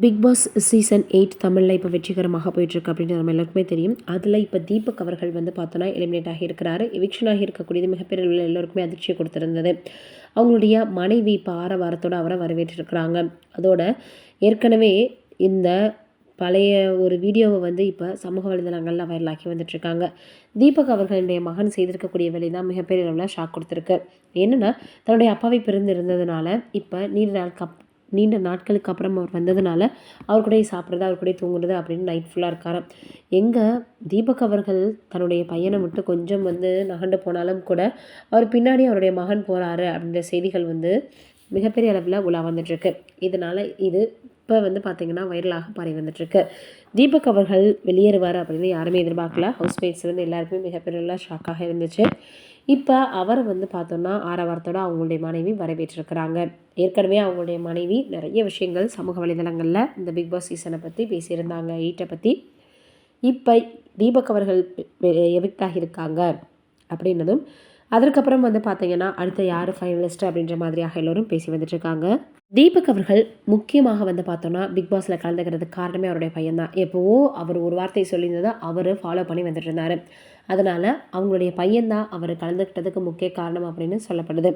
Big Boss season 8 தமிழில் இப்போ வெற்றிகரமாக போயிட்டுருக்கு அப்படின்றது நம்ம எல்லாருக்குமே தெரியும். அதில் இப்போ தீபக் அவர்கள் வந்து பார்த்தோன்னா எலிமினேட் ஆகியிருக்கிறாரு. எவிக்ஷன் ஆகியிருக்கக்கூடியது மிகப்பெரிய அளவில் எல்லோருக்குமே அதிர்ச்சியை கொடுத்துருந்தது. அவங்களுடைய மனைவி இப்போ ஆரவாரத்தோடு அவரை வரவேற்றிருக்கிறாங்க. அதோட ஏற்கனவே இந்த பழைய ஒரு வீடியோவை வந்து இப்போ சமூக வலைதளங்களில் வைரலாக்கி வந்துட்டுருக்காங்க. தீபக் அவர்களுடைய மகன் செய்திருக்கக்கூடிய வேலை தான் மிகப்பெரிய அளவில் ஷாக் கொடுத்துருக்கு. என்னென்னா தன்னுடைய அப்பாவை பிரிந்து இருந்ததுனால இப்போ நீண்ட நாட்களுக்கு அப்புறம் அவர் வந்ததுனால அவர் கூடயே சாப்பிட்றது, அவர் கூடயே தூங்குறது அப்படின்னு நைட் ஃபுல்லாக இருக்காராம். எங்கே தீபக் அவர்கள் தன்னுடைய பையனை விட்டு கொஞ்சம் வந்து நகண்டு போனாலும் கூட அவர் பின்னாடி அவருடைய மகன் போகிறாரு அப்படின்ற செய்திகள் வந்து மிகப்பெரிய அளவில் உலா வந்துட்டுருக்கு. இதனால் இது இப்போ வந்து பார்த்திங்கன்னா வைரலாக பரவி வந்துட்டுருக்கு. தீபக் அவர்கள் வெளியேறுவார் அப்படின்னு யாருமே எதிர்பார்க்கல. ஹவுஸ்மேட்ஸ்லேருந்து எல்லாருக்குமே மிகப்பெரிய அளவில் ஷாக்காக இருந்துச்சு. இப்போ அவரை வந்து பார்த்தோன்னா ஆரவாரத்தோடு அவங்களுடைய மனைவி வரவேற்றிருக்கிறாங்க. ஏற்கனவே அவங்களுடைய மனைவி நிறைய விஷயங்கள் சமூக வலைதளங்களில் இந்த பிக் பாஸ் சீசனை பற்றி பேசியிருந்தாங்க, 8 பற்றி. இப்போ தீபக் அவர்கள் எவிக்ட் ஆகியிருக்காங்க அப்படின்னதும் அதற்கப்புறம் வந்து பார்த்தீங்கன்னா அடுத்த யார் ஃபைனலிஸ்ட் அப்படின்ற மாதிரியாக எல்லோரும் பேசி வந்துட்டுருக்காங்க. தீபக் அவர்கள் முக்கியமாக வந்து பார்த்தோன்னா பிக் பாஸில் கலந்துக்கிறதுக்கு காரணமே அவருடைய பையன்தான். எப்போவோ அவர் ஒரு வார்த்தை சொல்லியிருந்ததை அவர் ஃபாலோ பண்ணி வந்துட்டு இருந்தார். அதனால் அவங்களுடைய பையன்தான் அவர் கலந்துக்கிட்டதுக்கு முக்கிய காரணம் அப்படின்னு சொல்லப்படுது.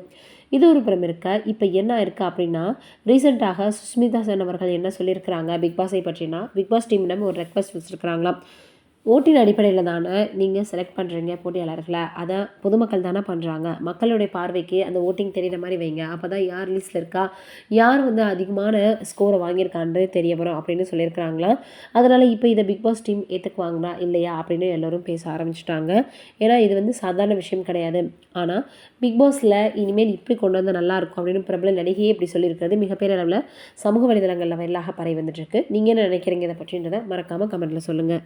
இது ஒரு புறம் இருக்க இப்போ என்ன இருக்குது அப்படின்னா ரீசெண்டாக சுஸ்மிதா சென் அவர்கள் என்ன சொல்லியிருக்கிறாங்க பிக் பாஸை பற்றினா, பிக் பாஸ் டீமிடம் ஒரு ரெக்வஸ்ட் வச்சுருக்கிறாங்களாம். ஓட்டின் அடிப்படையில் தானே நீங்கள் செலக்ட் பண்ணுறீங்க போட்டியாளர்களை, அதை பொதுமக்கள் தானே பண்ணுறாங்க. மக்களுடைய பார்வைக்கு அந்த ஓட்டிங் தெரிகிற மாதிரி வைங்க. அப்போ தான் யார் லிஸ்ட்டில் இருக்கா, யார் வந்து அதிகமான ஸ்கோரை வாங்கியிருக்கான்றது தெரிய வரும் அப்படின்னு சொல்லியிருக்கிறாங்களா. அதனால் இப்போ இதை பிக் பாஸ் டீம் ஏற்றுக்குவாங்களா இல்லையா அப்படின்னு எல்லோரும் பேச ஆரம்பிச்சிட்டாங்க. ஏன்னா இது வந்து சாதாரண விஷயம் கிடையாது. ஆனால் பிக் பாஸில் இனிமேல் இப்படி கொண்டு வந்தால் நல்லாயிருக்கும் அப்படின்னு பிரபல நடிகையே இப்படி சொல்லியிருக்கிறது மிகப்பெரிய அளவில் சமூக வலைதளங்களில் வைரலாக பரவி வந்துட்டுருக்கு. நீங்கள் என்ன நினைக்கிறீங்க இதை பற்றின்றதை மறக்காமல் கமெண்ட்டில் சொல்லுங்கள்.